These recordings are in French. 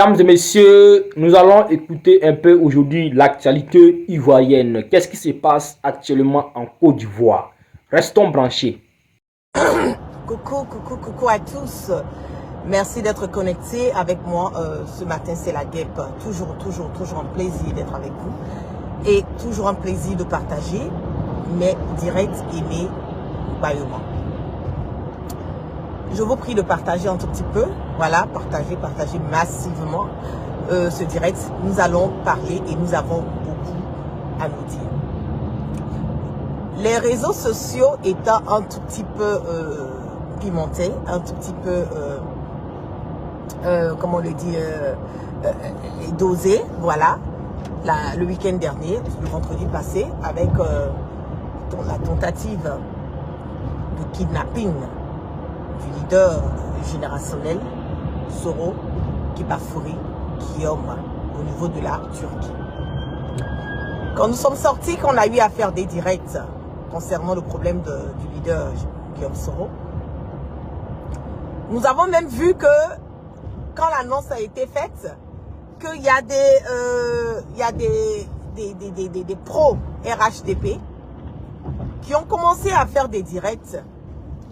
Mesdames et messieurs, nous allons écouter un peu aujourd'hui l'actualité ivoirienne. Qu'est-ce qui se passe actuellement en Côte d'Ivoire? Restons branchés. Coucou à tous. Merci d'être connectés avec moi. Ce matin, c'est la guêpe. Toujours un plaisir d'être avec vous. Et toujours un plaisir de partager mes directs et mes bâillements. Je vous prie de partager un tout petit peu. Voilà, partager massivement ce direct. Nous allons parler et nous avons beaucoup à nous dire. Les réseaux sociaux étant un tout petit peu pimentés, un tout petit peu, comment on le dit, dosés, voilà. Le week-end dernier, le vendredi passé, avec la tentative de kidnapping du leader générationnel Soro qui bafouille Guillaume au niveau de la Turquie. Quand nous sommes sortis, qu'on a eu à faire des directs concernant le problème du leader Guillaume Soro, nous avons même vu que quand l'annonce a été faite, qu'il y a des pros RHDP qui ont commencé à faire des directs,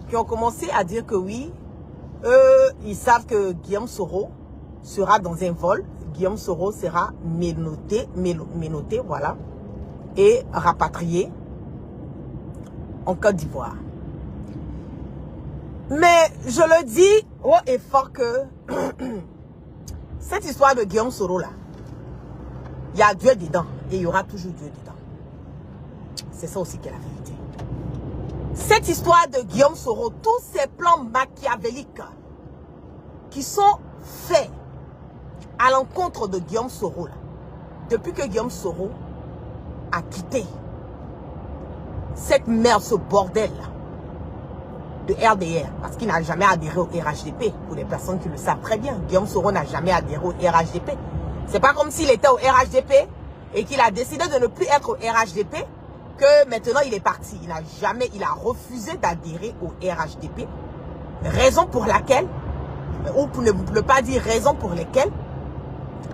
qui ont commencé à dire que oui, eux, ils savent que Guillaume Soro sera dans un vol. Guillaume Soro sera menotté, voilà, et rapatrié en Côte d'Ivoire. Mais je le dis haut et fort que cette histoire de Guillaume Soro là, il y a Dieu dedans et il y aura toujours Dieu dedans. C'est ça aussi qui est la vérité. Cette histoire de Guillaume Soro, tous ces plans machiavéliques qui sont faits à l'encontre de Guillaume Soro, là, depuis que Guillaume Soro a quitté cette merde, ce bordel là, de RDR, parce qu'il n'a jamais adhéré au RHDP, pour les personnes qui le savent très bien. Guillaume Soro n'a jamais adhéré au RHDP. C'est pas comme s'il était au RHDP et qu'il a décidé de ne plus être au RHDP, que maintenant il est parti. Il a refusé d'adhérer au RHDP. Raison pour laquelle, ou pour ne pas dire raison pour lesquelles,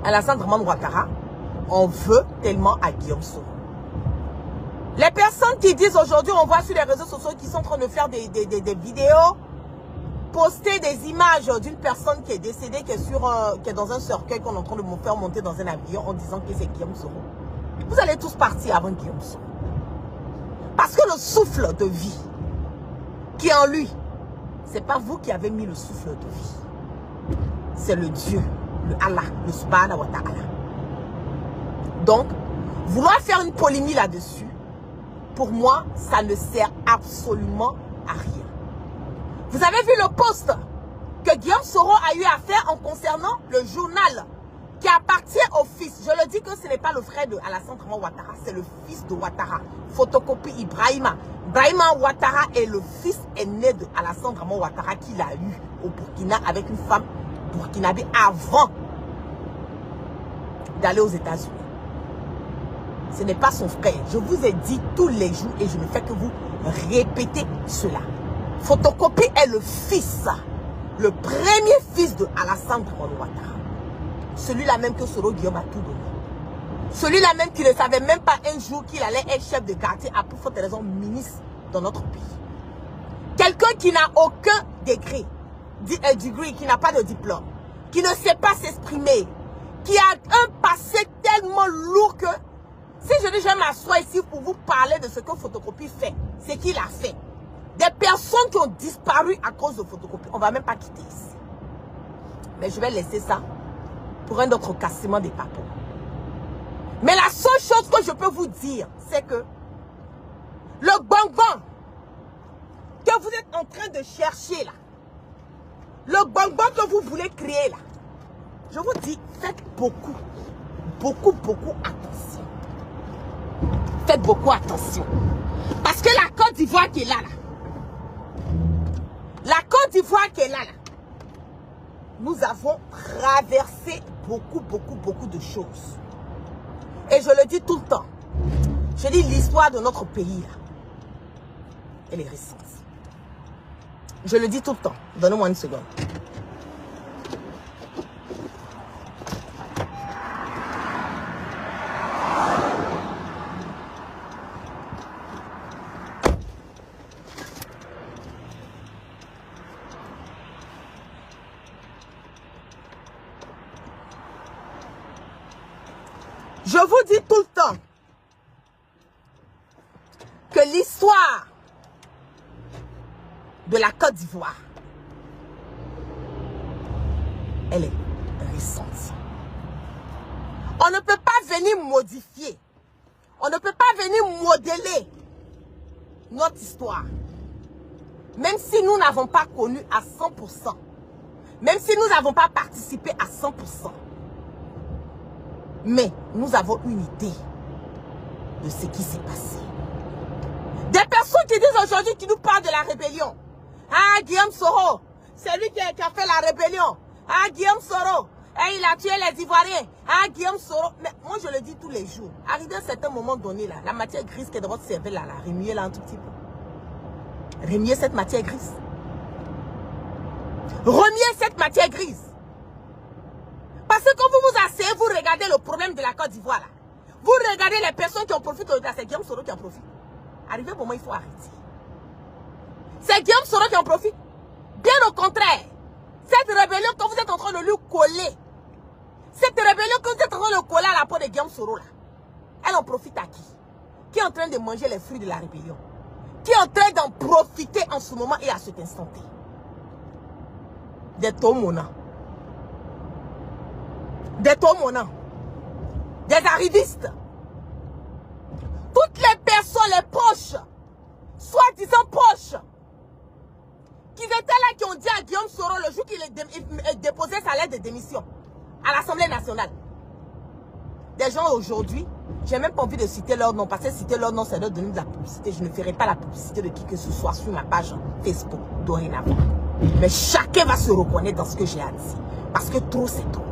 Alassane Dramane Ouattara en veut tellement à Guillaume Soro. Les personnes qui disent aujourd'hui, on voit sur les réseaux sociaux qui sont en train de faire des vidéos, poster des images d'une personne qui est décédée, qui est dans un cercueil qu'on est en train de me faire monter dans un avion en disant que c'est Guillaume Soro. Vous allez tous partir avant Guillaume Soro. Parce que le souffle de vie qui est en lui, c'est pas vous qui avez mis le souffle de vie. C'est le Dieu, le Allah, le Subhanahu wa Ta'ala. Donc, vouloir faire une polémie là-dessus, pour moi, ça ne sert absolument à rien. Vous avez vu le post que Guillaume Soro a eu à faire en concernant le journal qui appartient au fils. Je le dis que ce n'est pas le frère de Alassane Dramane Ouattara, c'est le fils de Ouattara. Photocopie Ibrahima. Ibrahima Ouattara est le fils aîné de Alassane Dramane Ouattara qu'il a eu au Burkina avec une femme burkinabé avant d'aller aux États-Unis. Ce n'est pas son frère. Je vous ai dit tous les jours et je ne fais que vous répéter cela. Photocopie est le fils, le premier fils de Alassane Dramane Ouattara. Celui-là même que Soro Guillaume a tout donné. Celui-là même qui ne savait même pas un jour qu'il allait être chef de quartier à pour faute de raison ministre dans notre pays. Quelqu'un qui n'a aucun degré, qui n'a pas de diplôme, qui ne sait pas s'exprimer, qui a un passé tellement lourd que si je dis je vais m'asseoir ici pour vous parler de ce que Photocopie fait, c'est qu'il a fait. Des personnes qui ont disparu à cause de Photocopie, on ne va même pas quitter ici. Mais je vais laisser ça pour un autre cassement des papos. Mais la seule chose que je peux vous dire, c'est que le bonbon que vous êtes en train de chercher là, le bonbon que vous voulez créer là, je vous dis, faites beaucoup attention. Faites beaucoup attention. Parce que la Côte d'Ivoire qui est là, la Côte d'Ivoire qui est là, nous avons traversé beaucoup de choses. Et je le dis tout le temps. Je dis l'histoire de notre pays, là, elle est récente. Je le dis tout le temps. Donnez-moi une seconde. Je vous dis tout le temps que l'histoire de la Côte d'Ivoire, elle est récente. On ne peut pas venir modifier, on ne peut pas venir modeler notre histoire. Même si nous n'avons pas connu à 100%, même si nous n'avons pas participé à 100%, mais nous avons une idée de ce qui s'est passé. Des personnes qui disent aujourd'hui, qui nous parlent de la rébellion. Ah, Guillaume Soro, c'est lui qui a fait la rébellion. Ah, Guillaume Soro, il a tué les Ivoiriens. Ah, Guillaume Soro. Mais moi, je le dis tous les jours. Arrivé à un certain moment donné, là, la matière grise qui est dans votre cervelle, là, remuez là un tout petit peu. Remuez cette matière grise. Remuez cette matière grise. Parce que quand vous vous asseyez, vous regardez le problème de la Côte d'Ivoire, là. Vous regardez les personnes qui en profitent, c'est Guillaume Soro qui en profite. Arrivé au moment, il faut arrêter. C'est Guillaume Soro qui en profite. Bien au contraire. Cette rébellion que vous êtes en train de lui coller, cette rébellion que vous êtes en train de coller à la peau de Guillaume Soro, là, elle en profite à qui? Qui est en train de manger les fruits de la rébellion? Qui est en train d'en profiter en ce moment et à cet instant T? Des Tomona. Des Tomona. Des arrivistes. Toutes les personnes, les poches, soi-disant poches, qui étaient là, qui ont dit à Guillaume Soro le jour qu'il déposait sa lettre de démission à l'Assemblée nationale. Des gens aujourd'hui, j'ai même pas envie de citer leur nom, parce que citer leur nom, c'est leur donner de la publicité. Je ne ferai pas la publicité de qui que ce soit sur ma page Facebook dorénavant. Mais chacun va se reconnaître dans ce que j'ai à dire. Parce que trop, c'est trop.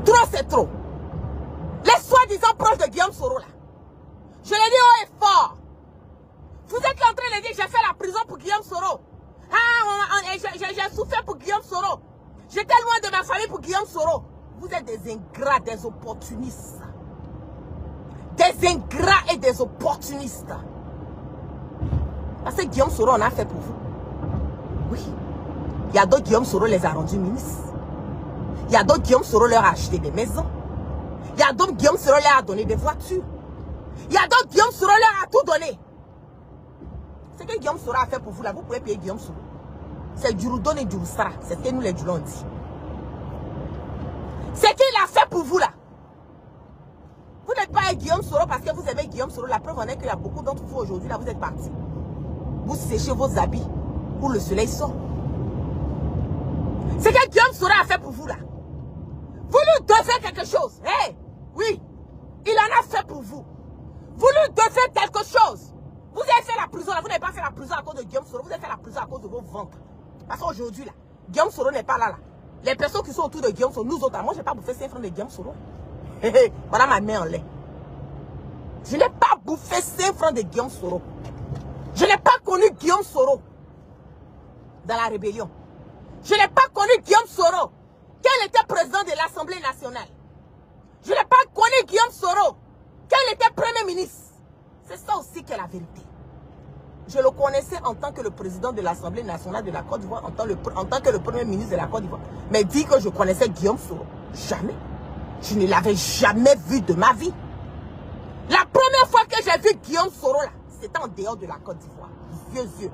Trop, c'est trop. Les soi-disant proches de Guillaume Soro, là. Je l'ai dit haut et fort. Vous êtes là en train de dire j'ai fait la prison pour Guillaume Soro. Ah, j'ai souffert pour Guillaume Soro. J'étais loin de ma famille pour Guillaume Soro. Vous êtes des ingrats, des opportunistes. Des ingrats et des opportunistes. Parce que Guillaume Soro en a fait pour vous. Oui. Il y a d'autres Guillaume Soro les a rendus ministres. Il y a d'autres Guillaume Soro leur a acheté des maisons. Il y a d'autres Guillaume Soro leur a donné des voitures. Il y a d'autres Guillaume Soro leur a tout donné. Ce que Guillaume Soro a fait pour vous, là, vous pouvez payer Guillaume Soro. C'est du Roudon et du Roussara. C'est ce que nous les Djoulons dit. Ce qu'il a fait pour vous, là. Vous n'êtes pas avec Guillaume Soro parce que vous aimez Guillaume Soro. La preuve en est qu'il y a beaucoup d'entre vous aujourd'hui, là, vous êtes partis. Vous séchez vos habits où le soleil sort. Ce que Guillaume Soro a fait pour vous, là. Vous lui devez quelque chose. Hey, oui, il en a fait pour vous. Vous lui devez quelque chose. Vous avez fait la prison, là. Vous n'avez pas fait la prison à cause de Guillaume Soro. Vous avez fait la prison à cause de vos ventres. Parce qu'aujourd'hui, là, Guillaume Soro n'est pas là, là. Les personnes qui sont autour de Guillaume Soro, nous autres, là, moi, je n'ai pas bouffé 5 francs de Guillaume Soro. Voilà ma main en lait. Je n'ai pas bouffé 5 francs de Guillaume Soro. Je n'ai pas connu Guillaume Soro dans la rébellion. Je n'ai pas connu Guillaume Soro quand il était président de l'Assemblée nationale. Je n'ai pas connu Guillaume Soro quand il était premier ministre. C'est ça aussi qui est la vérité. Je le connaissais en tant que le président de l'Assemblée nationale de la Côte d'Ivoire, en tant que le premier ministre de la Côte d'Ivoire. Mais dit que je connaissais Guillaume Soro, jamais. Je ne l'avais jamais vu de ma vie. La première fois que j'ai vu Guillaume Soro, là, c'était en dehors de la Côte d'Ivoire. Vieux yeux.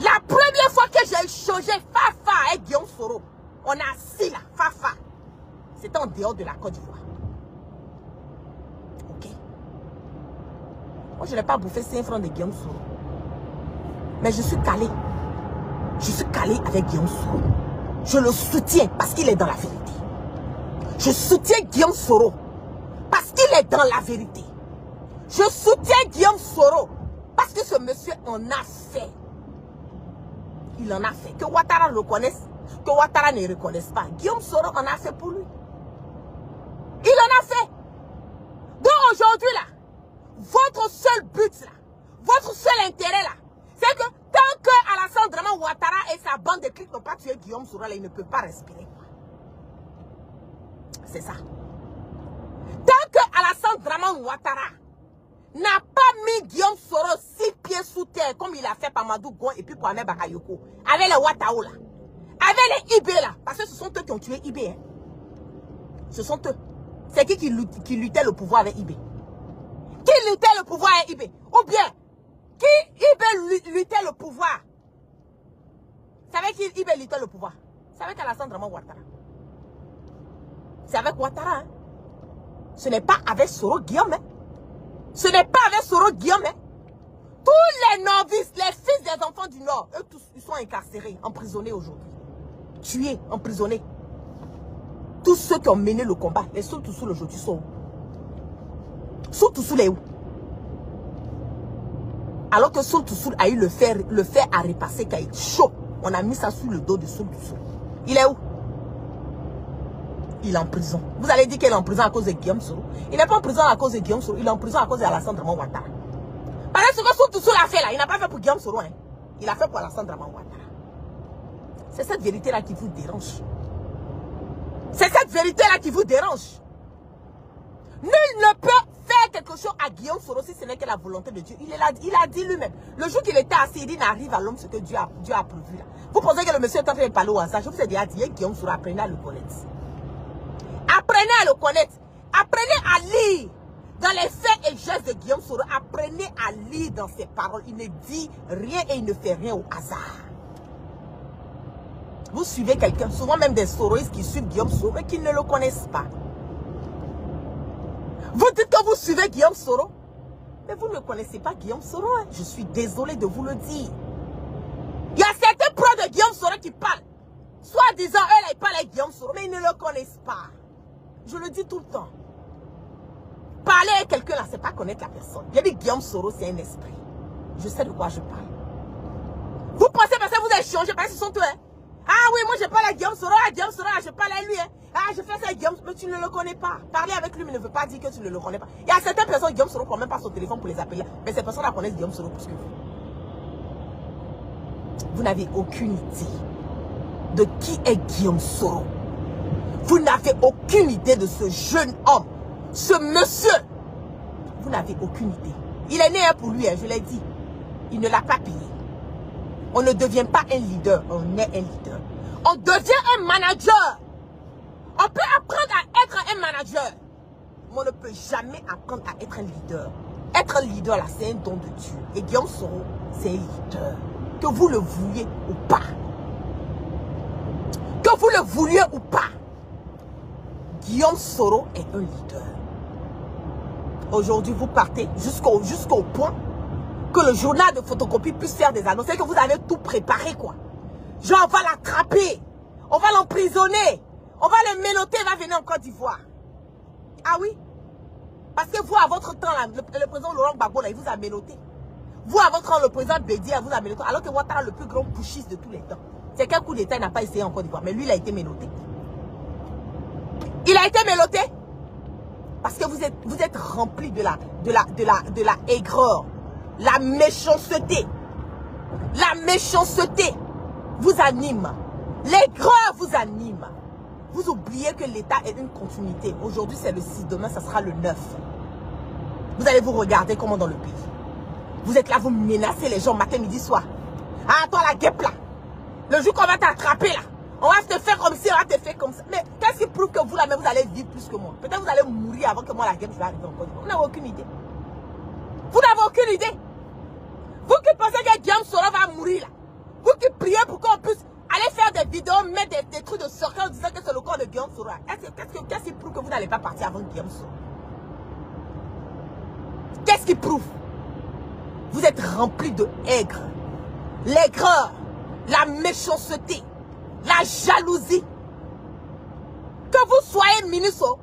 La première fois que j'ai échangé Fafa avec Guillaume Soro, on a assis là, Fafa. C'était en dehors de la Côte d'Ivoire. Ok. Moi, je n'ai pas bouffé 5 francs de Guillaume Soro. Mais je suis calé. Je suis calé avec Guillaume Soro. Je le soutiens parce qu'il est dans la vérité. Je soutiens Guillaume Soro parce qu'il est dans la vérité. Je soutiens Guillaume Soro parce que ce monsieur en a fait. Il en a fait. Que Ouattara reconnaisse, que Ouattara ne reconnaisse pas. Guillaume Soro en a fait pour lui. Il en a fait. Donc aujourd'hui là, votre seul but là, votre seul intérêt là, c'est que tant que Alassane Dramane Ouattara et sa bande de clics n'ont pas tué Guillaume Soro là, il ne peut pas respirer. C'est ça. Tant que Alassane Dramane Ouattara n'a pas mis Guillaume Soro 6 pieds sous terre comme il a fait par Madou Gon et puis pour Ahmed Bakayoko, avec les Ouattao là, avec les IB là, parce que ce sont eux qui ont tué IB. Hein. Ce sont eux. C'est qui luttait le pouvoir avec IB? Qui luttait le pouvoir avec IB? Ou bien, qui IB luttait le pouvoir? C'est avec qui IB luttait le pouvoir? C'est avec Alassane Draman Ouattara. C'est avec Ouattara. Hein? Ce n'est pas avec Soro Guillaume. Hein? Ce n'est pas avec Soro Guillaume. Hein? Tous les novices, les fils des enfants du Nord, eux tous, ils sont incarcérés, emprisonnés aujourd'hui. Tués, emprisonnés. Tous ceux qui ont mené le combat, les Soul Toussoul aujourd'hui sont où? Soul Toussoul est où? Alors que Soul Toussoul a eu le fer à repasser qui a été chaud. On a mis ça sous le dos de Soul Toussoul. Il est où? Il est en prison. Vous allez dire qu'il est en prison à cause de Guillaume Soro. Il n'est pas en prison à cause de Guillaume Soro. Il est en prison à cause d'Alassane Draman Ouattara. Parce que ce que Soul Toussoul a fait là, il n'a pas fait pour Guillaume Soro. Hein. Il a fait pour Alassane Draman Ouattara. C'est cette vérité-là qui vous dérange. C'est cette vérité-là qui vous dérange. Nul ne peut faire quelque chose à Guillaume Soro si ce n'est que la volonté de Dieu. Il a dit lui-même. Le jour qu'il était assis, il dit n'arrive à l'homme ce que Dieu a prévu là. Vous pensez que le monsieur est en train de parler au hasard? Je vous ai déjà dit, Guillaume Soro, apprenez à le connaître. Apprenez à le connaître. Apprenez à lire. Dans les faits et gestes de Guillaume Soro, apprenez à lire dans ses paroles. Il ne dit rien et il ne fait rien au hasard. Vous suivez quelqu'un, souvent même des soroïstes qui suivent Guillaume Soro et qui ne le connaissent pas. Vous dites que vous suivez Guillaume Soro, mais vous ne connaissez pas Guillaume Soro. Hein? Je suis désolé de vous le dire. Il y a certains pros de Guillaume Soro qui parlent. Soit disant, eux là, ils parlent avec Guillaume Soro, mais ils ne le connaissent pas. Je le dis tout le temps. Parler avec quelqu'un là, c'est pas connaître la personne. J'ai dit Guillaume Soro, c'est un esprit. Je sais de quoi je parle. Vous pensez parce que vous avez changé, parce que ce sont eux. Hein? Ah oui, moi je parle à Guillaume Soro, je parle à lui. Hein. Ah, je fais ça à Guillaume, mais tu ne le connais pas. Parler avec lui, mais ne veut pas dire que tu ne le connais pas. Il y a certaines personnes, Guillaume Soro ne prend même pas son téléphone pour les appeler. Mais ces personnes-là connaissent Guillaume Soro plus que vous. Vous n'avez aucune idée de qui est Guillaume Soro. Vous n'avez aucune idée de ce jeune homme, ce monsieur. Vous n'avez aucune idée. Il est né pour lui, hein, je l'ai dit. Il ne l'a pas payé. On ne devient pas un leader, on est un leader. On devient un manager. On peut apprendre à être un manager. Mais on ne peut jamais apprendre à être un leader. Être un leader, là, c'est un don de Dieu. Et Guillaume Soro, c'est un leader. Que vous le vouliez ou pas. Que vous le vouliez ou pas. Guillaume Soro est un leader. Aujourd'hui, vous partez jusqu'au point que le journal de photocopie puisse faire des annonces. C'est que vous avez tout préparé, quoi. Genre, on va l'attraper. On va l'emprisonner. On va le méloter, il va venir en Côte d'Ivoire. Ah oui? Parce que vous, à votre temps, là, le président Laurent Gbagbo, là, il vous a méloté. Vous, à votre temps, le président Bédia vous a méloté. Alors que Ouattara, le plus grand pushiste de tous les temps. C'est quel coup d'État il n'a pas essayé en Côte d'Ivoire. Mais lui, il a été méloté. Il a été méloté. Parce que vous êtes rempli de la aigreur. La méchanceté. La méchanceté vous anime. L'aigreur vous anime. Vous oubliez que l'État est une continuité. Aujourd'hui, c'est le 6, demain, ça sera le 9. Vous allez vous regarder comment dans le pays. Vous êtes là, vous menacez les gens matin, midi, soir. Ah, toi, la guêpe là. Le jour qu'on va t'attraper là, on va te faire comme ci, on va te faire comme ça. Mais qu'est-ce qui prouve que vous là, même vous allez vivre plus que moi? Peut-être vous allez mourir avant que moi, la guêpe, je vais arriver encore. Vous n'avez aucune idée. Vous n'avez aucune idée. Vous qui pensez que Guillaume Soro va mourir là. Vous qui priez pour qu'on puisse aller faire des vidéos, mettre des trucs de circuit en disant que c'est le corps de Guillaume Soro. Qu'est-ce qui prouve que vous n'allez pas partir avant Guillaume Soro? Qu'est-ce qui prouve? Vous êtes rempli de aigre, l'aigreur, la méchanceté, la jalousie. Que vous soyez ministre,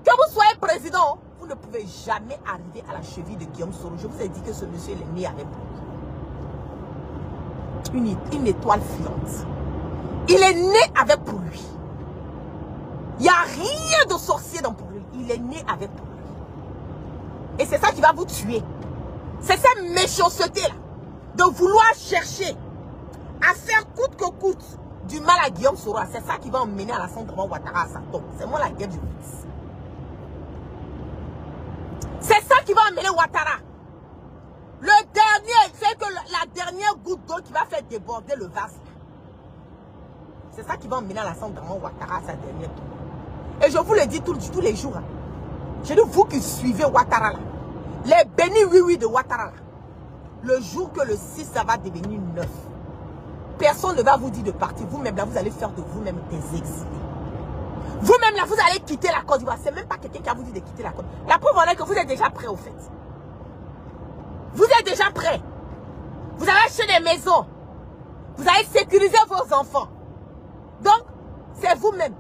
que vous soyez président, vous ne pouvez jamais arriver à la cheville de Guillaume Soro. Je vous ai dit que ce monsieur est né avec vous. Une étoile filante. Il est né avec pour lui. Il n'y a rien de sorcier dans pour lui. Il est né avec pour lui. Et c'est ça qui va vous tuer. C'est cette méchanceté-là. De vouloir chercher à faire coûte que coûte du mal à Guillaume Soro. C'est ça qui va emmener Alassane Draman Ouattara à sa tombe. C'est moi la guerre du fils. C'est ça qui va emmener Ouattara. Le dernier, c'est que la dernière goutte d'eau qui va faire déborder le vase. C'est ça qui va emmener Alassane Draman Ouattara à sa dernière tour. Et je vous le dis tous les jours. Hein. Je dis, vous qui suivez Ouattara là, les bénis oui de Ouattara là, le jour que le 6, ça va devenir 9, personne ne va vous dire de partir. Vous-même là, vous allez faire de vous-même des exilés. Vous-même là, vous allez quitter la Côte d'Ivoire. C'est même pas quelqu'un qui a vous dit de quitter la Côte. La preuve en est que vous êtes déjà prêts au fait. Vous êtes déjà prêts. Vous avez acheté des maisons. Vous allez sécuriser vos enfants. Donc, c'est vous-même.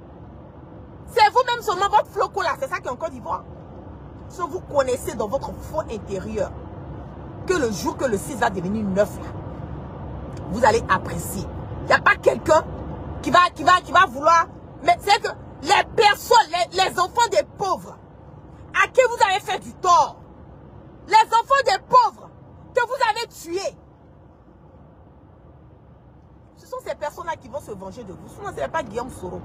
C'est vous-même seulement votre flocon là. C'est ça qui est en Côte d'Ivoire. Si vous connaissez dans votre fond intérieur que le jour que le 6 va devenir 9 là, vous allez apprécier. Il n'y a pas quelqu'un qui va vouloir. Mais c'est que les personnes, les enfants des pauvres, à qui vous avez fait du tort, les enfants des pauvres que vous avez tués, ce sont ces personnes-là qui vont se venger de vous. Sinon, ce n'est pas Guillaume Soro.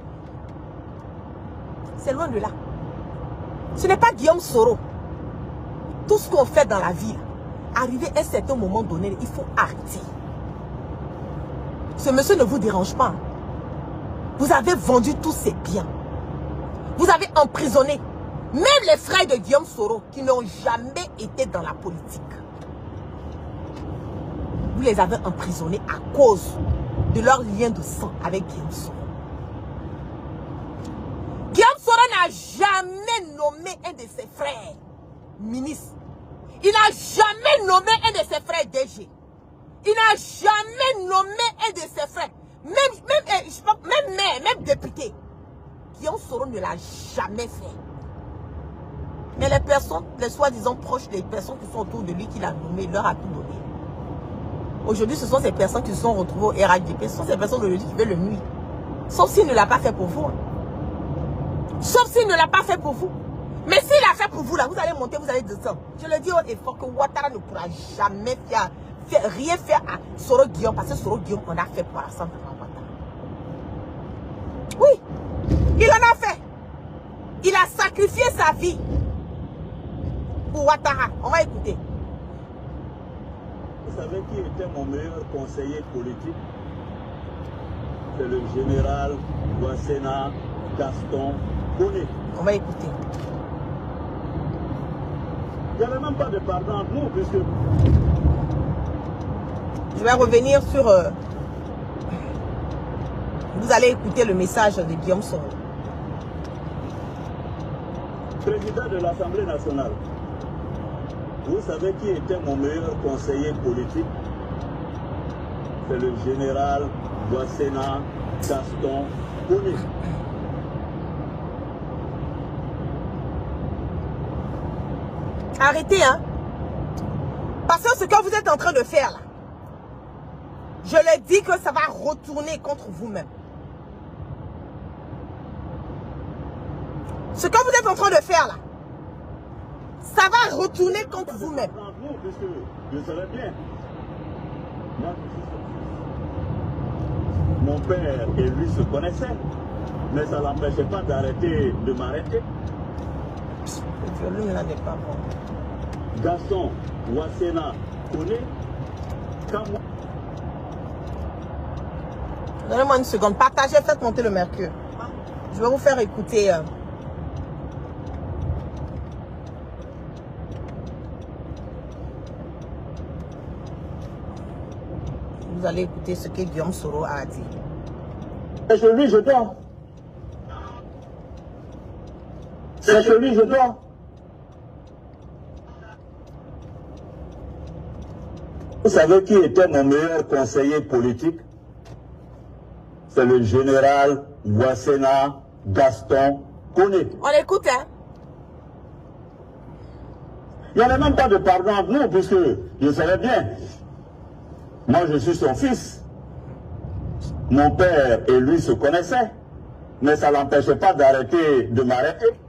C'est loin de là. Ce n'est pas Guillaume Soro. Tout ce qu'on fait dans la vie, arrivé à un certain moment donné, il faut arrêter. Ce monsieur ne vous dérange pas. Vous avez vendu tous ses biens. Vous avez emprisonné même les frères de Guillaume Soro qui n'ont jamais été dans la politique. Vous les avez emprisonnés à cause de leur lien de sang avec Guillaume Soro. Guillaume Soro n'a jamais nommé un de ses frères ministre. Il n'a jamais nommé un de ses frères DG. Il n'a jamais nommé un de ses frères. Même député. Guillaume Soro ne l'a jamais fait. Mais les personnes, les soi-disant proches des personnes qui sont autour de lui, qu'il a nommé, leur a tout donné. Aujourd'hui, ce sont ces personnes qui se sont retrouvées au RHDP. Ce sont ces personnes de lui qui veulent le nuire. Sauf s'il ne l'a pas fait pour vous. Sauf s'il ne l'a pas fait pour vous. Mais s'il l'a fait pour vous, là, vous allez monter, vous allez descendre. Je le dis haut et fort que Ouattara ne pourra jamais rien faire à Soro Guillaume. Parce que Soro Guillaume, on a fait pour la santé. Oui, il en a fait. Il a sacrifié sa vie pour Ouattara. On va écouter. Vous savez qui était mon meilleur conseiller politique? C'est le général Ouassena Gaston Koné. On va écouter. Il n'y avait même pas de pardon entre nous, puisque... Je vais revenir sur... Vous allez écouter le message de Guillaume Soro. Président de l'Assemblée nationale, vous savez qui était mon meilleur conseiller politique? C'est le général Ouassena Gaston Koné. Arrêtez, hein. Parce que ce que vous êtes en train de faire, là, je le dis que ça va retourner contre vous-même. Ce que vous êtes en train de faire, là, ça va retourner contre vous-même. Je savais bien. Moi, mon père et lui se connaissaient, mais ça ne l'empêchait pas d'arrêter de m'arrêter. Le volume là n'est pas bon. Gaston Ouassena Koné, quand moi... Donnez-moi une seconde. Partagez, faites monter le mercure. Je vais vous faire écouter. Vous allez écouter ce que Guillaume Soro a dit. C'est chez lui, je dors. C'est chez lui, je dors. Vous savez qui était mon meilleur conseiller politique? C'est le général Ouassena Gaston Koné. On écoute, hein? Il n'y avait même pas de pardon entre nous, puisque je savais bien. Moi, je suis son fils. Mon père et lui se connaissaient, mais ça ne l'empêchait pas d'arrêter de m'arrêter.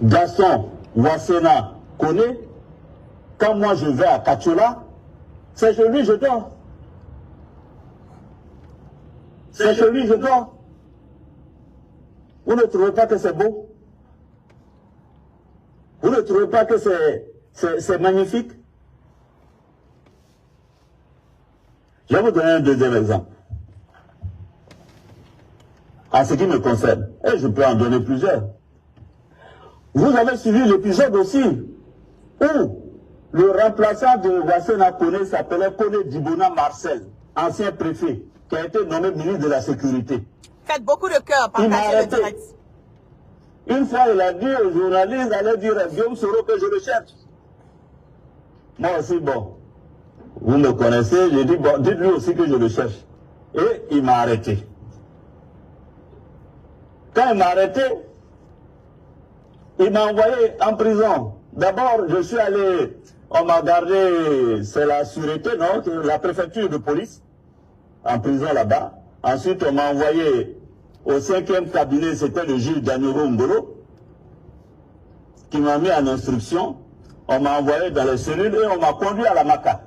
Gaston Ouassena Koné, quand moi je vais à Kachola, c'est chez lui je dors. C'est chez lui je dors. Vous ne trouvez pas que c'est beau? Vous ne trouvez pas que c'est magnifique? Je vais vous donner un deuxième exemple. en ce qui me concerne. Et je peux en donner plusieurs. Vous avez suivi l'épisode aussi où le remplaçant de Wassena Kone s'appelait Kone Dibona Marcel, ancien préfet, qui a été nommé ministre de la Sécurité. Faites beaucoup de cœur, Il m'a partagez le arrêté. direct. Une fois, il a dit aux journalistes, allez dire à Guillaume Soro que je le cherche. Moi aussi, bon, vous me connaissez, j'ai dit, bon, dites-lui aussi que je le cherche. Et il m'a arrêté. Quand il m'a arrêté, il m'a envoyé en prison. D'abord, je suis allé, on m'a gardé, c'est la sûreté, non, la préfecture de police, en prison là-bas. Ensuite, on m'a envoyé au 5e cabinet, c'était le juge Daniro Ngolo, qui m'a mis en instruction. On m'a envoyé dans les cellules et on m'a conduit à la Maca.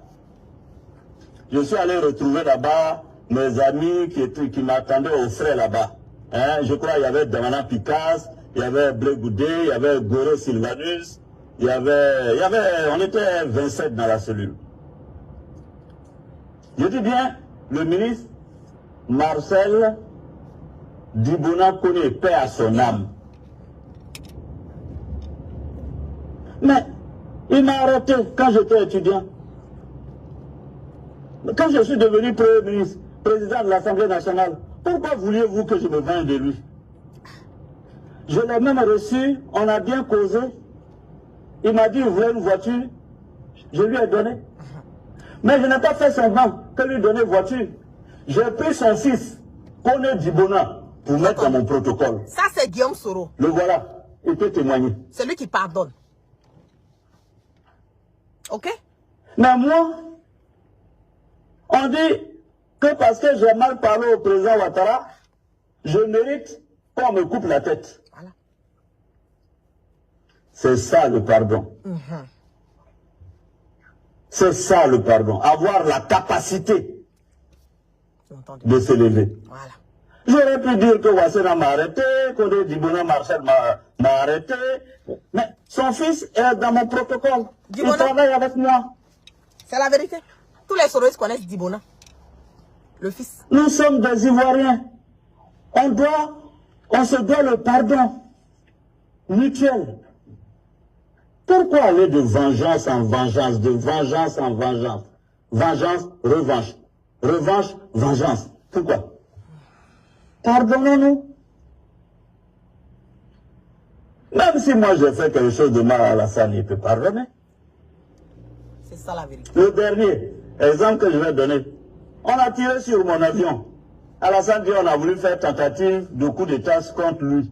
Je suis allé retrouver là-bas mes amis qui m'attendaient au frais là-bas. Hein, je crois qu'il y avait Damana Picasse, il y avait Blé Goudé, il y avait Gore Sylvanus, on était 27 dans la cellule. Je dis bien, le ministre Marcel Dibona Kone, paix à son âme. Mais il m'a arrêté quand j'étais étudiant. Quand je suis devenu Premier ministre, président de l'Assemblée nationale, pourquoi vouliez-vous que je me venge de lui? Je l'ai même reçu, on a bien causé. Il m'a dit, il voulait une voiture, je lui ai donné. Mais je n'ai pas fait semblant que lui donner voiture. J'ai pris son fils, Kone Dibona, pour mettre dans mon protocole. Ça, c'est Guillaume Soro. Le voilà, il peut témoigner. C'est lui qui pardonne. Ok? Mais moi, on dit que parce que j'ai mal parlé au président Ouattara, je mérite qu'on me coupe la tête. Voilà. C'est ça le pardon. C'est ça le pardon. Avoir la capacité de s'élever. Voilà. J'aurais pu dire que Wassena m'a arrêté, que Dibona Marcel m'a arrêté, mais son fils est dans mon protocole. Dibona? Il travaille avec moi. C'est la vérité. Tous les Soroïs connaissent Dibona, le fils. Nous sommes des Ivoiriens. On se doit le pardon mutuel. Pourquoi aller de vengeance en vengeance, de vengeance en vengeance? Vengeance, revanche. Revanche, vengeance. Pourquoi? Pardonnons-nous. Même si moi j'ai fait quelque chose de mal à Alassane, il peut pardonner. C'est ça la vérité. Le dernier exemple que je vais donner. On a tiré sur mon avion. Alassane dit on a voulu faire tentative de coup d'État contre lui.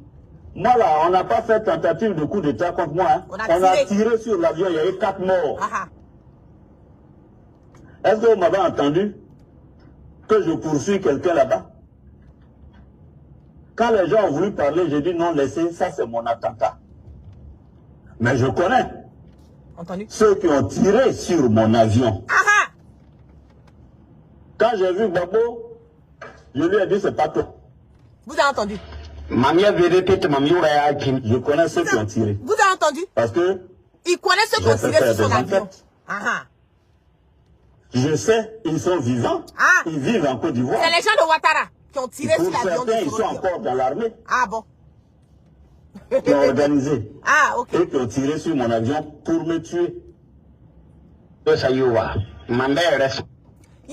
Moi là, on n'a pas fait tentative de coup d'État contre moi. Hein. On a tiré sur l'avion, il y a eu 4 morts. Est-ce que vous m'avez entendu que je poursuis quelqu'un là-bas? Quand les gens ont voulu parler, j'ai dit non, laissez, ça c'est mon attentat. Mais je connais ceux qui ont tiré sur mon avion. Quand j'ai vu Babo, je lui ai dit c'est pas toi. Vous avez entendu? Je connais ceux qui ont tiré. Vous avez entendu? Parce que il connaît ceux qui ont tiré sur son avion. Je sais, ils sont vivants. Ils vivent en Côte d'Ivoire. C'est les gens de Ouattara qui ont tiré sur l'avion. Certains, ils sont encore dans l'armée. Bon. Qui ont organisé. Ok. Et qui ont tiré sur mon avion pour me tuer. Il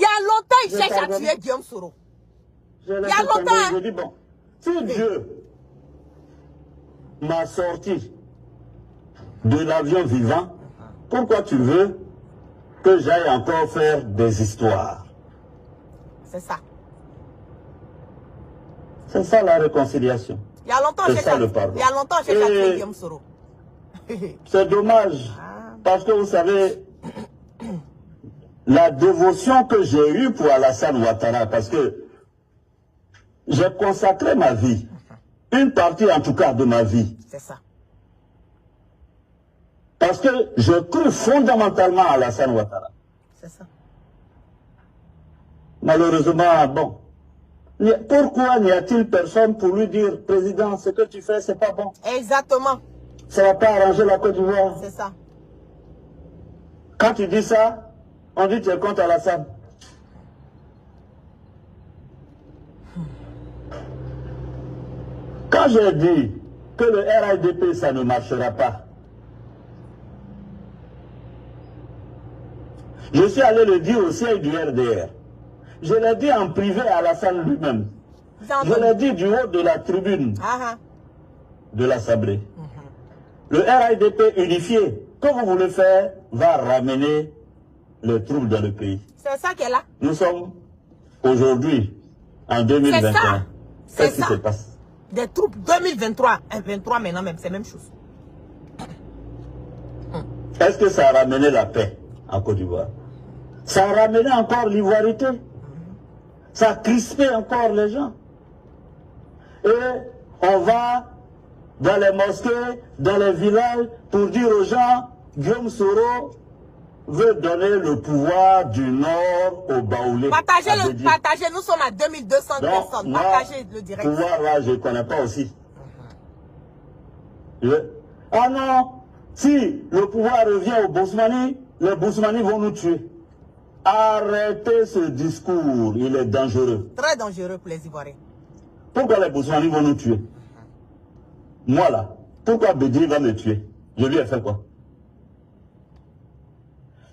y a longtemps, il cherche à tuer Guillaume Soro. Il y a longtemps. Je dis bon, si Dieu m'a sorti de l'avion vivant, pourquoi tu veux que j'aille encore faire des histoires? C'est ça. C'est ça la réconciliation. Il y a longtemps, j'ai cherché à tuer Guillaume Soro. C'est dommage. Parce que vous savez, la dévotion que j'ai eue pour Alassane Ouattara, parce que j'ai consacré ma vie, une partie en tout cas de ma vie. C'est ça. Parce que je cru fondamentalement à Alassane Ouattara. C'est ça. Malheureusement, bon. Pourquoi n'y a-t-il personne pour lui dire, président, ce que tu fais, c'est pas bon? Exactement. Ça ne va pas arranger la Côte d'Ivoire. C'est ça. Quand tu dis ça, on dit que tu es contre Alassane. Quand j'ai dit que le RHDP, ça ne marchera pas, je suis allé le dire au siège du RDR. Je l'ai dit en privé à Alassane lui-même. Je l'ai dit du haut de la tribune de l'Assemblée. Le RHDP unifié, que vous voulez faire, va ramener les troubles dans le pays. C'est ça qu'elle a. Nous sommes aujourd'hui, en 2021. C'est Qu'est-ce qui se passe? Des troupes 2023, 23 maintenant même, c'est la même chose. Est-ce que ça a ramené la paix en Côte d'Ivoire? Ça a ramené encore l'ivoirité. Ça a crispé encore les gens. Et on va dans les mosquées, dans les villages, pour dire aux gens, Guillaume Soro veut donner le pouvoir du Nord au Baoulé. Partagez, nous sommes à 2200 donc, personnes. Moi, Partagez le direct. Pouvoir là, je ne connais pas aussi. Ah non, si le pouvoir revient aux Bousmani, les Bousmani vont nous tuer. Arrêtez ce discours, il est dangereux. Très dangereux pour les Ivoiriens. Pourquoi les Bousmani vont nous tuer? Moi là, pourquoi Bédri va me tuer? Je lui ai fait quoi?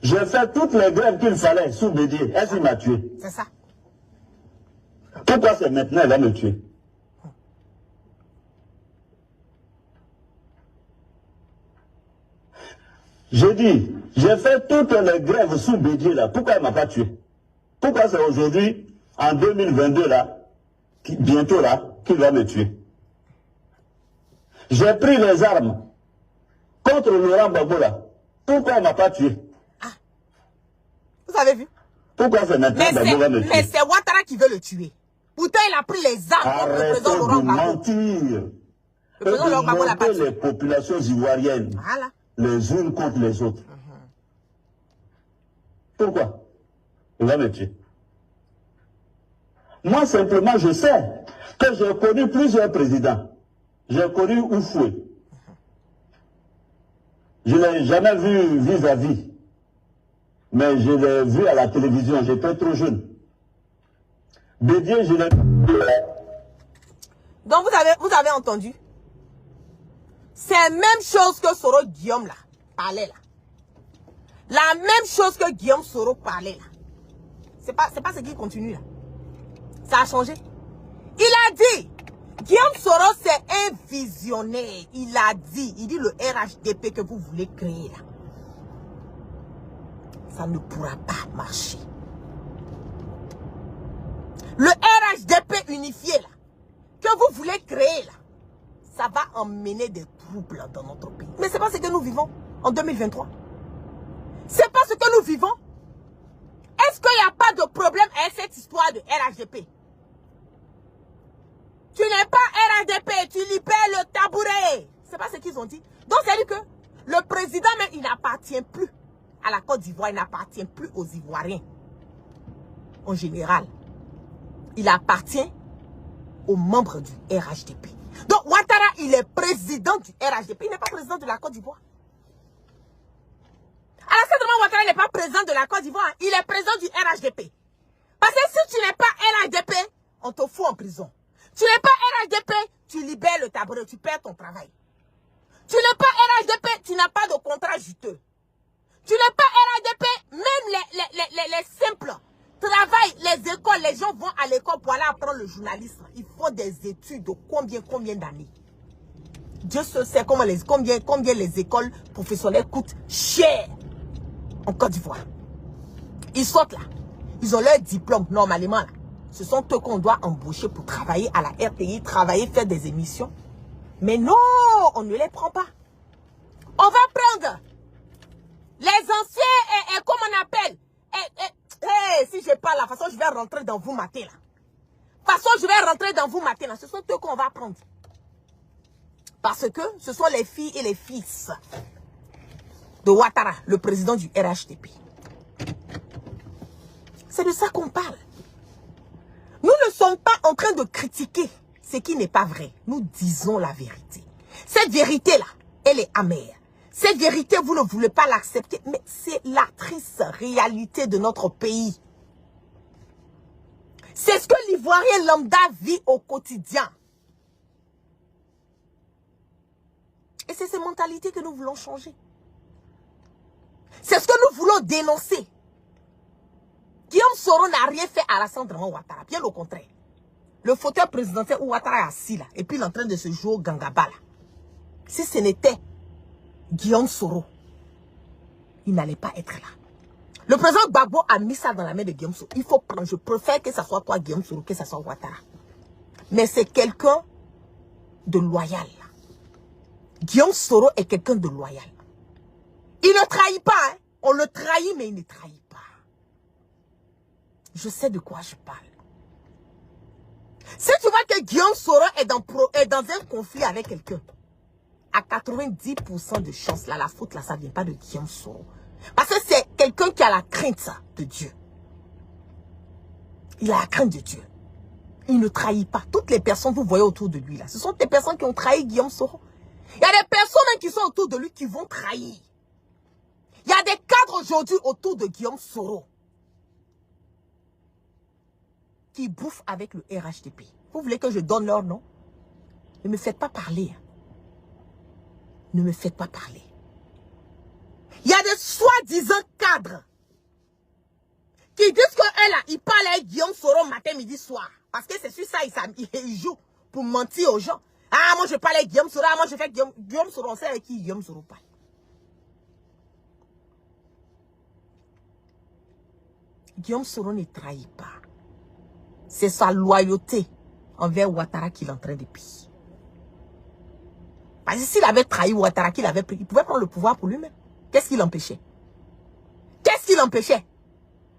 J'ai fait toutes les grèves qu'il fallait sous Bédri. Est-ce qu'il m'a tué? C'est ça. Pourquoi c'est maintenant qu'il va me tuer? J'ai dit, j'ai fait toutes les grèves sous Bédier là. Pourquoi il ne m'a pas tué? Pourquoi c'est aujourd'hui, en 2022 là, bientôt là, qu'il va me tuer? J'ai pris les armes contre Laurent Gbagbo là. Pourquoi il ne m'a pas tué? Ah. Vous avez vu? Pourquoi c'est maintenant que Gbagbo va me tuer? Mais c'est Ouattara qui veut le tuer. Pourtant, il a pris les armes contre le président Laurent Gbagbo. Arrêtez de mentir. Le président Laurent Gbagbo l'a pas tué. Les populations ivoiriennes. Voilà. Les unes contre les autres. Pourquoi? Il va me tuer. Moi, simplement, je sais que j'ai connu plusieurs présidents. J'ai connu Oufoué. Je ne l'ai jamais vu vis-à-vis. Mais je l'ai vu à la télévision. J'étais trop jeune. Bédier, je l'ai... Donc, vous avez entendu? C'est la même chose que Soro Guillaume là, parlait là. La même chose que Guillaume Soro parlait là. C'est pas ce qui continue là. Ça a changé. Il a dit, Guillaume Soro c'est un visionnaire. Il a dit, le RHDP que vous voulez créer là. Ça ne pourra pas marcher. Le RHDP unifié là, que vous voulez créer là, ça va emmener des troubles dans notre pays. Mais c'est pas ce que nous vivons en 2023. C'est pas ce que nous vivons. Est-ce qu'il n'y a pas de problème avec cette histoire de RHDP? Tu n'es pas RHDP, tu libères le tabouret. C'est pas ce qu'ils ont dit. Donc c'est dire que le président même, il n'appartient plus à la Côte d'Ivoire, il n'appartient plus aux Ivoiriens. En général. Il appartient aux membres du RHDP. Donc, Ouattara, il est président du RHDP. Il n'est pas président de la Côte d'Ivoire. Alors, certainement, Ouattara n'est pas président de la Côte d'Ivoire. Il est président du RHDP. Parce que si tu n'es pas RHDP, on te fout en prison. Tu n'es pas RHDP, tu libères le tabouret, tu perds ton travail. Tu n'es pas RHDP, tu n'as pas de contrat juteux. Tu n'es pas RHDP, même les simples travaillent, les écoles, les gens vont à l'école pour aller apprendre le journalisme. Ils font des études de combien d'années. Dieu seul sait combien les écoles professionnelles coûtent cher en Côte d'Ivoire. Ils sortent là. Ils ont leur diplôme normalement là. Ce sont eux qu'on doit embaucher pour travailler à la RTI, travailler, faire des émissions. Mais non, on ne les prend pas. On va prendre les anciens, comment on appelle, si je parle, de toute façon, je vais rentrer dans vous matin, là. De toute façon, je vais rentrer dans vous matin, là. Ce sont eux qu'on va prendre. Parce que ce sont les filles et les fils de Ouattara, le président du RHDP. C'est de ça qu'on parle. Nous ne sommes pas en train de critiquer ce qui n'est pas vrai. Nous disons la vérité. Cette vérité-là, elle est amère. Cette vérité, vous ne voulez pas l'accepter, mais c'est la triste réalité de notre pays. C'est ce que l'Ivoirien lambda vit au quotidien. c'est ces mentalités que nous voulons changer. C'est ce que nous voulons dénoncer. Guillaume Soro n'a rien fait à Alassane Dramane Ouattara. Bien au contraire. Le fauteuil présidentiel où Ouattara est assis là, et puis il est en train de se jouer au Gangaba là. Si ce n'était Guillaume Soro, il n'allait pas être là. Le président Gbagbo a mis ça dans la main de Guillaume Soro. Il faut prendre, je préfère que ce soit toi Guillaume Soro, que ce soit Ouattara. Mais c'est quelqu'un de loyal. Guillaume Soro est quelqu'un de loyal. Il ne trahit pas. Hein. On le trahit, mais il ne trahit pas. Je sais de quoi je parle. Si tu vois que Guillaume Soro est dans un conflit avec quelqu'un, à 90% de chance, là, la faute, là, ça ne vient pas de Guillaume Soro. Parce que c'est quelqu'un qui a la crainte, ça, de Dieu. Il a la crainte de Dieu. Il ne trahit pas. Toutes les personnes que vous voyez autour de lui, là, ce sont des personnes qui ont trahi Guillaume Soro. Il y a des personnes qui sont autour de lui qui vont trahir. Il y a des cadres aujourd'hui autour de Guillaume Soro qui bouffent avec le RHDP. Vous voulez que je donne leur nom? Ne me faites pas parler. Ne me faites pas parler. Il y a des soi-disant cadres qui disent que là, ils parlent avec Guillaume Soro matin, midi, soir. Parce que c'est sur ça ils jouent pour mentir aux gens. Ah, moi je parle avec Guillaume Soro, moi je fais Guillaume Soro, on sait avec qui Guillaume Soro parle. Guillaume Soro ne trahit pas. C'est sa loyauté envers Ouattara qu'il est en train de piller. Parce que s'il avait trahi Ouattara, qu'il avait pris, il pouvait prendre le pouvoir pour lui-même. Qu'est-ce qui l'empêchait? Qu'est-ce qui l'empêchait?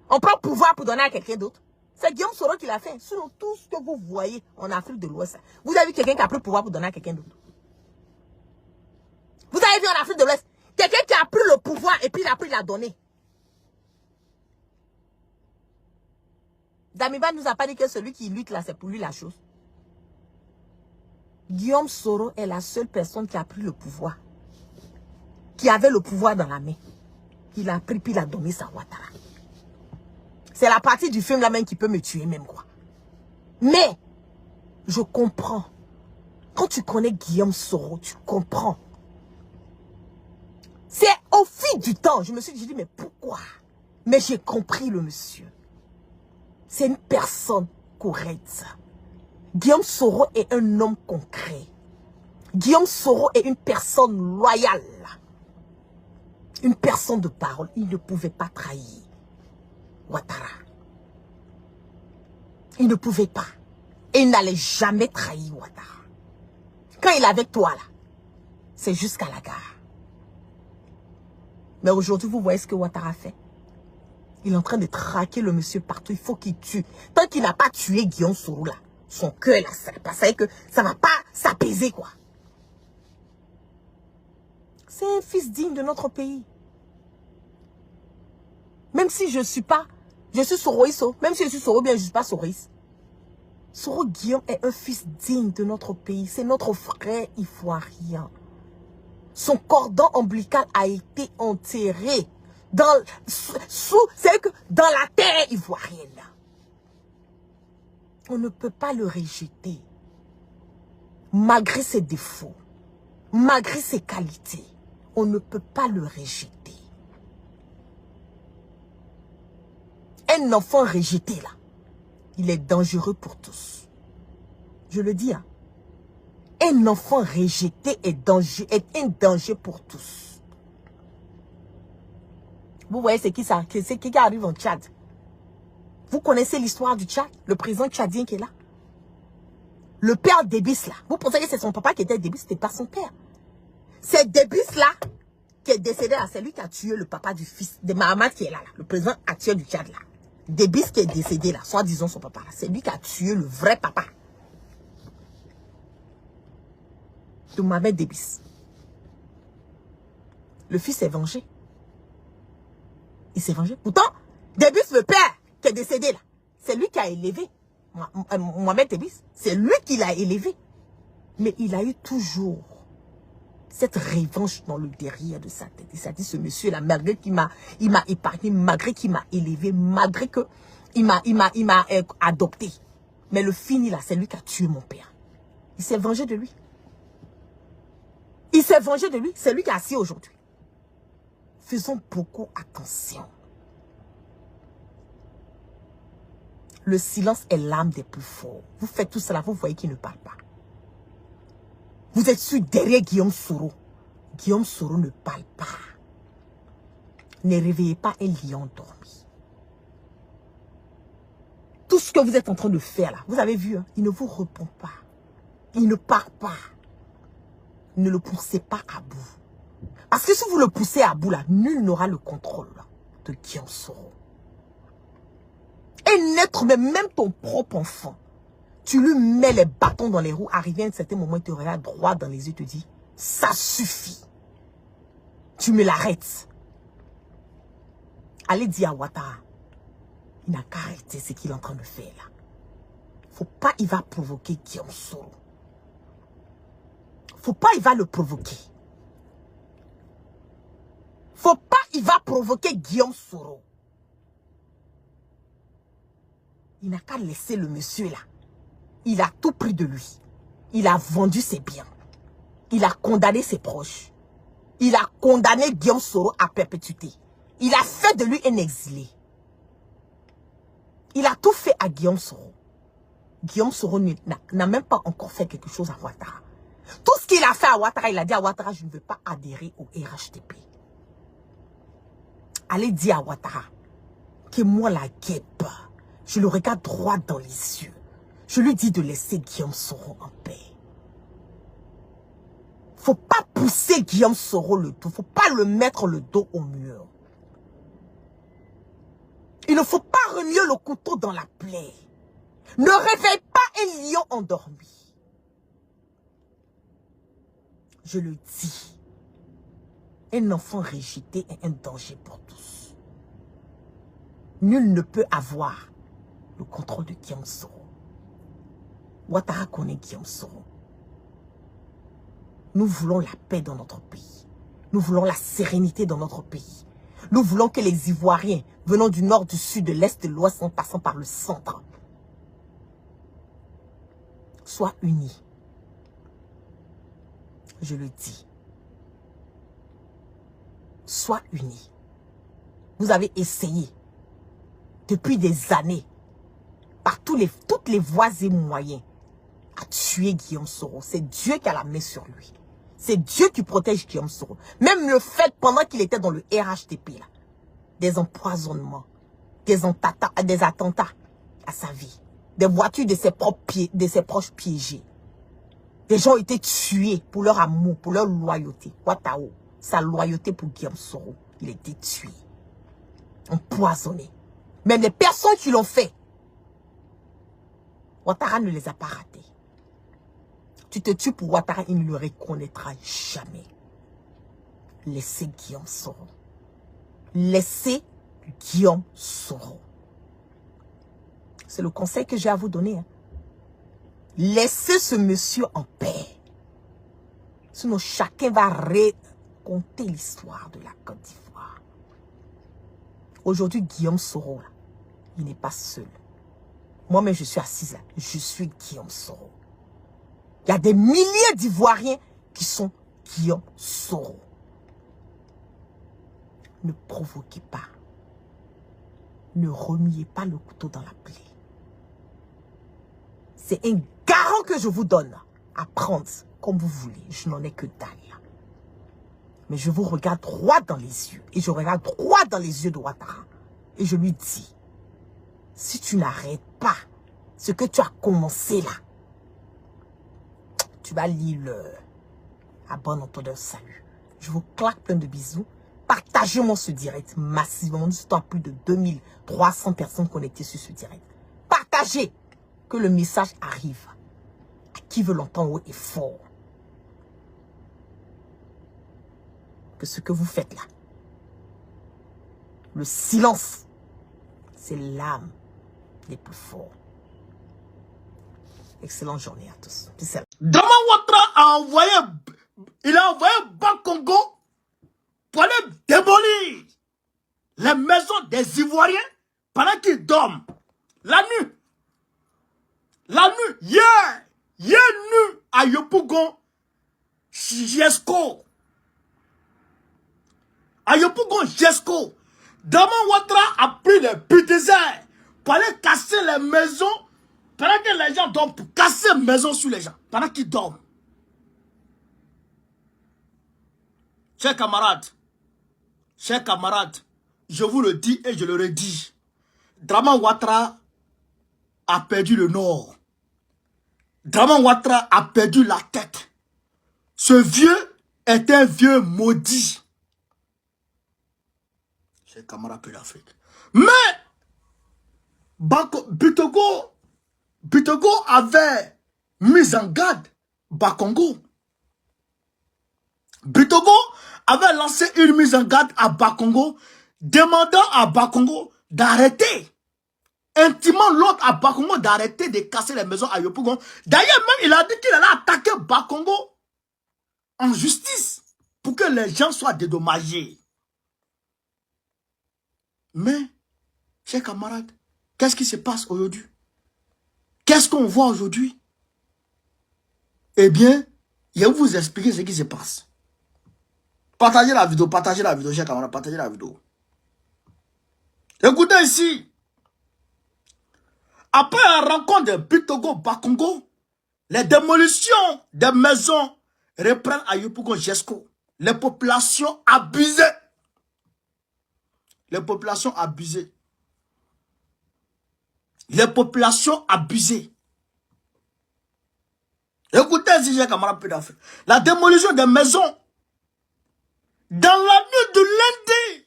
On prend le pouvoir pour donner à quelqu'un d'autre. C'est Guillaume Soro qui l'a fait. Sinon, tout ce que vous voyez en Afrique de l'Ouest, vous avez vu quelqu'un qui a pris le pouvoir pour donner à quelqu'un d'autre. Vous avez vu en Afrique de l'Ouest, quelqu'un qui a pris le pouvoir et puis il a pris la donné. Damiba ne nous a pas dit que celui qui lutte là, c'est pour lui la chose. Guillaume Soro est la seule personne qui a pris le pouvoir. Qui avait le pouvoir dans la main. Il a pris puis il a donné sa Ouattara. C'est la partie du film là même qui peut me tuer même quoi. Mais, je comprends. Quand tu connais Guillaume Soro, tu comprends. C'est au fil du temps, je me suis dit, mais pourquoi? Mais j'ai compris le monsieur. C'est une personne correcte. Guillaume Soro est un homme concret. Guillaume Soro est une personne loyale. Une personne de parole. Il ne pouvait pas trahir Ouattara. Il ne pouvait pas. Et il n'allait jamais trahir Ouattara. Quand il est avec toi, là, c'est jusqu'à la gare. Mais aujourd'hui, vous voyez ce que Ouattara fait. Il est en train de traquer le monsieur partout. Il faut qu'il tue. Tant qu'il n'a pas tué Guillaume Soro, là, son cœur, là, ça que ça ne va pas s'apaiser, quoi. C'est un fils digne de notre pays. Même si je suis Soroïs, même si je suis Soro, bien je ne suis pas Soroïs. Soro Guillaume est un fils digne de notre pays. C'est notre frère ivoirien. Son cordon ombilical a été enterré dans la terre ivoirienne. On ne peut pas le rejeter. Malgré ses défauts, malgré ses qualités, on ne peut pas le rejeter. Un enfant rejeté là, il est dangereux pour tous. Je le dis, hein. Un enfant rejeté est un danger pour tous. Vous voyez, c'est qui ça? C'est qui arrive en Tchad? Vous connaissez l'histoire du Tchad? Le président tchadien qui est là? Le père Débis là. Vous pensez que c'est son papa qui était Débis? C'était pas son père. C'est Débis là qui est décédé là. C'est lui qui a tué le papa du fils de Mahamat qui est là. Le président actuel du Tchad là. Débis qui est décédé là. Soit disons son papa là. C'est lui qui a tué le vrai papa de Mohamed Débis. Le fils s'est vengé. Il s'est vengé. Pourtant, Débis, le père qui est décédé là, c'est lui qui a élevé Mohamed Débis. C'est lui qui l'a élevé. Mais il a eu toujours cette revanche dans le derrière de sa tête. Il s'est dit, ce monsieur-là, malgré qu'il m'a épargné, malgré qu'il m'a élevé, malgré qu'il m'a adopté. Mais le fini là, c'est lui qui a tué mon père. Il s'est vengé de lui. Il s'est vengé de lui. C'est lui qui est assis aujourd'hui. Faisons beaucoup attention. Le silence est l'âme des plus forts. Vous faites tout cela, vous voyez qu'il ne parle pas. Vous êtes sûr derrière Guillaume Soro. Guillaume Soro ne parle pas. Ne réveillez pas un lion endormi. Tout ce que vous êtes en train de faire là, vous avez vu, hein, il ne vous répond pas. Il ne part pas. Ne le poussez pas à bout. Parce que si vous le poussez à bout là, nul n'aura le contrôle là, de Guillaume Soro. Et naître, même ton propre enfant, tu lui mets les bâtons dans les roues, arrivé à un certain moment, il te regarde droit dans les yeux, te dit, ça suffit. Tu me l'arrêtes. Allez dire à Ouattara, il n'a qu'à arrêter ce qu'il est en train de faire là. Faut pas, il va provoquer Guillaume Soro. Faut pas, il va le provoquer. Faut pas, il va provoquer Guillaume Soro. Il n'a qu'à laisser le monsieur là. Il a tout pris de lui. Il a vendu ses biens. Il a condamné ses proches. Il a condamné Guillaume Soro à perpétuité. Il a fait de lui un exilé. Il a tout fait à Guillaume Soro. Guillaume Soro n'a même pas encore fait quelque chose à Ouattara. Tout ce qu'il a fait à Ouattara, il a dit à Ouattara, je ne veux pas adhérer au RHDP. Allez dire à Ouattara que moi la guêpe, je le regarde droit dans les yeux. Je lui dis de laisser Guillaume Soro en paix. Faut pas pousser Guillaume Soro le dos. Faut pas le mettre le dos au mur. Il ne faut pas remuer le couteau dans la plaie. Ne réveille pas un lion endormi. Je le dis. Un enfant rejeté est un danger pour tous. Nul ne peut avoir le contrôle de Guillaume Soro. Ouattara connaît Guillaume Soro. Nous voulons la paix dans notre pays. Nous voulons la sérénité dans notre pays. Nous voulons que les Ivoiriens, venant du nord, du sud, de l'est, de l'ouest, en passant par le centre, soient unis. Je le dis. Soient unis. Vous avez essayé, depuis des années, par toutes les voies et moyens, à tuer Guillaume Soro. C'est Dieu qui a la main sur lui. C'est Dieu qui protège Guillaume Soro. Même le fait, pendant qu'il était dans le RHDP, là, des empoisonnements, des attentats à sa vie, des voitures de ses proches piégées. Des gens ont été tués pour leur amour, pour leur loyauté. Ouattara, sa loyauté pour Guillaume Soro, il a été tué, empoisonné. Même les personnes qui l'ont fait, Ouattara ne les a pas ratés. Tu te tues pour Ouattara, il ne le reconnaîtra jamais. Laissez Guillaume Soro. Laissez Guillaume Soro. C'est le conseil que j'ai à vous donner. Hein. Laissez ce monsieur en paix. Sinon, chacun va raconter l'histoire de la Côte d'Ivoire. Aujourd'hui, Guillaume Soro, là, il n'est pas seul. Moi-même, je suis assise là. Je suis Guillaume Soro. Il y a des milliers d'Ivoiriens qui sont Guillaume Soro. Ne provoquez pas. Ne remuez pas le couteau dans la plaie. C'est un garant que je vous donne à prendre comme vous voulez. Je n'en ai que dalle. Mais je vous regarde droit dans les yeux. Et je regarde droit dans les yeux de Ouattara. Et je lui dis, si tu n'arrêtes pas ce que tu as commencé là, tu vas lire à bon entendeur salut. Je vous claque plein de bisous. Partagez-moi ce direct massivement. Nous sommes à plus de 2300 personnes connectées sur ce direct. Partagez, que le message arrive à qui veut l'entendre haut et fort. Que ce que vous faites là, le silence, c'est l'âme des plus forts. Excellente journée à tous. Dama Ouattara a envoyé Bas Congo pour aller démolir les maisons des Ivoiriens pendant qu'ils dorment. La nuit. Hier, nuit à Yopougon, Jesco. À Yopougon, Jesco. Draman Ouattara a pris les bulldozers pour aller casser les maisons pendant que les gens dorment, pour casser les maisons sur les gens, pendant qu'ils dorment. Chers camarades, je vous le dis et je le redis. Draman Ouattara a perdu le nord. Draman Ouattara a perdu la tête. Ce vieux est un vieux maudit. Chers camarades de l'Afrique. Mais, Bitogo avait mis en garde Bakongo. Bitogo avait lancé une mise en garde à Bakongo, demandant à Bakongo d'arrêter, intimant l'autre à Bakongo d'arrêter de casser les maisons à Yopougon. D'ailleurs, même il a dit qu'il allait attaquer Bakongo en justice pour que les gens soient dédommagés. Mais, chers camarades, qu'est-ce qui se passe aujourd'hui? Qu'est-ce qu'on voit aujourd'hui? Eh bien, je vais vous expliquer ce qui se passe. Partagez la vidéo, chers camarades, partagez la vidéo. Écoutez ici. Après la rencontre de Bitogo Bakongo, les démolitions des maisons reprennent à Yopougon Jesco. Les populations abusées. Les populations abusées. Les populations abusées. Écoutez ici, chers camarades, peu d'Afrique. La démolition des maisons dans la nuit de lundi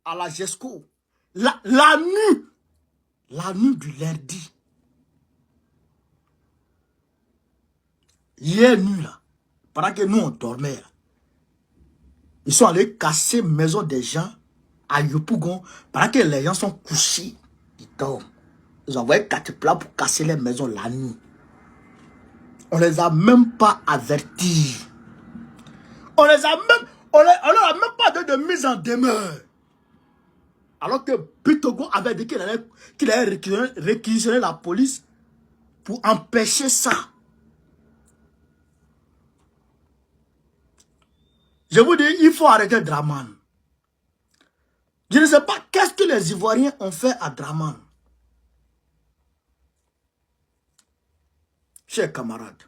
à la Jesco. La nuit du lundi. Hier nuit là, pendant que nous on dormait là, ils sont allés casser maison des gens à Yopougon pendant que les gens sont couchés. Ils dorment. Ils ont envoyé 4 plats pour casser les maisons la nuit. On les a même pas avertis. On leur a même pas donné de mise en demeure. Alors que Bitogo avait dit qu'il allait réquisitionner la police pour empêcher ça. Je vous dis, il faut arrêter Draman. Je ne sais pas qu'est-ce que les Ivoiriens ont fait à Draman. Chers camarades,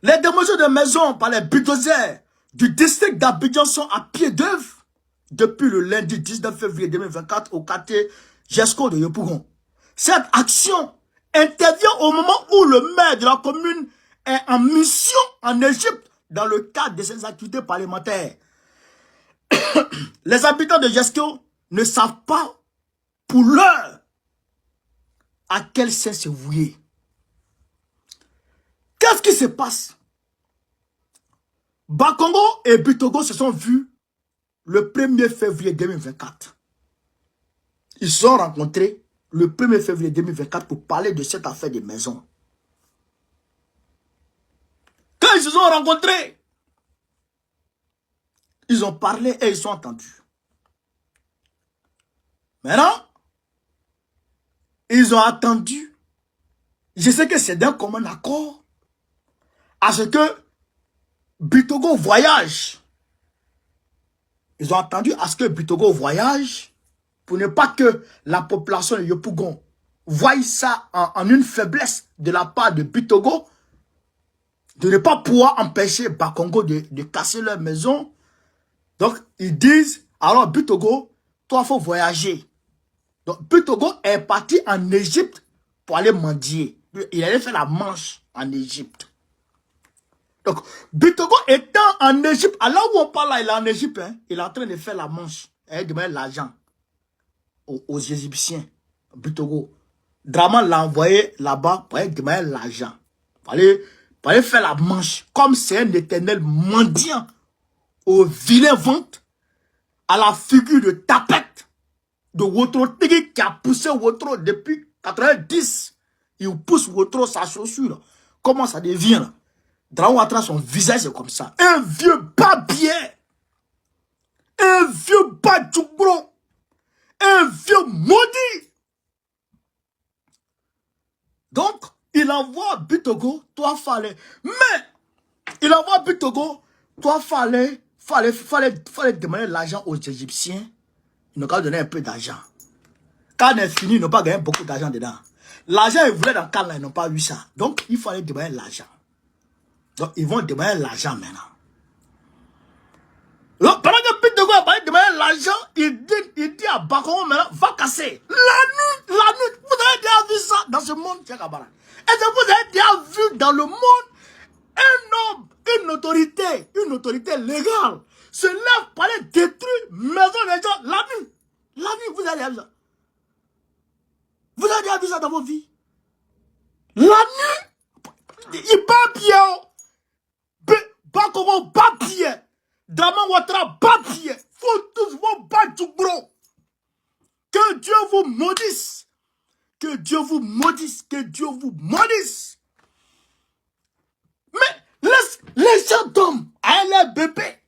les démolitions de maisons par les bulldozers du district d'Abidjan sont à pied d'œuvre depuis le lundi 19 février 2024 au quartier Jesco de Yopougon. Cette action intervient au moment où le maire de la commune est en mission en Égypte dans le cadre de ses activités parlementaires. Les habitants de Jesco ne savent pas pour l'heure à quel sein se vouer. Qu'est-ce qui se passe? Bakongo et Bitogo se sont vus le 1er février 2024. Ils se sont rencontrés le 1er février 2024 pour parler de cette affaire des maisons. Quand ils se sont rencontrés, ils ont parlé et ils sont entendus. Maintenant, ils ont attendu. Je sais que c'est d'un commun accord à ce que Bitogo voyage. Ils ont attendu à ce que Bitogo voyage pour ne pas que la population de Yopougon voie ça en une faiblesse de la part de Bitogo, de ne pas pouvoir empêcher Bakongo de casser leur maison. Donc, ils disent, alors Bitogo, toi, il faut voyager. Donc, Bitogo est parti en Égypte pour aller mendier. Il allait faire la manche en Égypte. Donc, Bitogo étant en Égypte, alors où on parle là, il est en Égypte, hein, il est en train de faire la manche. Il demande l'argent aux Égyptiens. Bitogo. Draman l'a envoyé là-bas pour demander l'argent. Pour aller faire la manche. Comme c'est un éternel mendiant au vilain ventre, à la figure de tapette de Wotro Tigui qui a poussé Wotro depuis 90. Il pousse Wotro sa chaussure. Comment ça devient là? Draman Ouattara, son visage est comme ça. Un vieux babier. Un vieux badjoubro. Un vieux maudit. Donc, il envoie Bitogo, toi fallait. Mais, Il envoie but Togo. Toi, fallait demander l'argent aux Égyptiens. Ils n'ont qu'à donner un peu d'argent. Quand on est fini, ils n'ont pas gagné beaucoup d'argent dedans. L'argent, ils voulaient dans le cadre, ils n'ont pas eu ça. Donc, il fallait demander l'argent. Donc, ils vont demander l'argent maintenant. Donc, pendant que Pete de Gaulle va demander l'argent, il dit à Bakongo maintenant, va casser. La nuit, vous avez déjà vu ça dans ce monde, Cheikh Abara. Est-ce que vous avez déjà vu dans le monde un homme, une autorité légale, se lève pour aller détruire maison des gens la nuit? La nuit, vous avez déjà vu ça? Vous avez déjà vu ça dans vos vies? La nuit, il bat pied. Bakongo bat pied. Draman Ouattara bat pied. Faut tous vous battre, gros. Que Dieu vous maudisse. Que Dieu vous maudisse. Que Dieu vous maudisse. Mais les gens d'hommes, les bébés,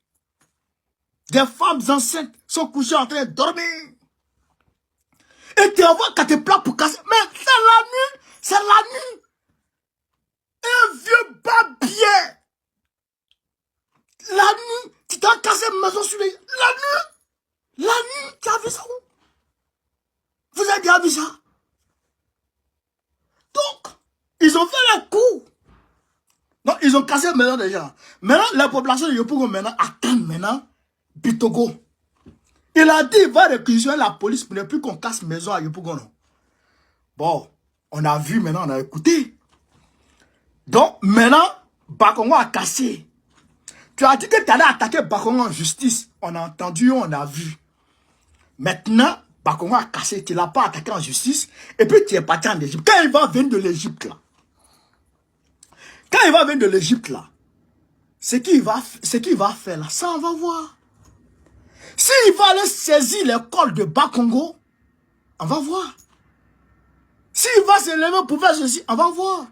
des femmes enceintes sont couchées en train de dormir. Et tu envoies qu'à tes plats pour casser. Mais c'est la nuit. C'est la nuit. Un vieux babier. La nuit. Tu t'as cassé une maison sur les... La nuit. Tu as vu ça où? Vous avez déjà vu ça? Donc, ils ont fait le coup. Non, ils ont cassé la maison des gens. Maintenant, la population de Yopougon maintenant attend maintenant Bitogo. Il a dit il va réquisitionner la police pour ne plus qu'on casse maison à Yopougon. Bon, on a vu maintenant, on a écouté. Donc, maintenant, Bakongo a cassé. Tu as dit que tu allais attaquer Bakongo en justice. On a entendu, on a vu. Maintenant, Bakongo a cassé. Tu ne l'as pas attaqué en justice. Et puis, tu es parti en Égypte. Quand il va venir de l'Égypte, là. Quand il va venir de l'Égypte, là. Ce qu'il va faire, là. Ça, on va voir. S'il va aller saisir l'école de Bakongo, on va voir. S'il va se lever pour faire ceci, on va voir.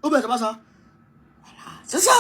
Oh ben, c'est pas ça. Voilà. C'est ça.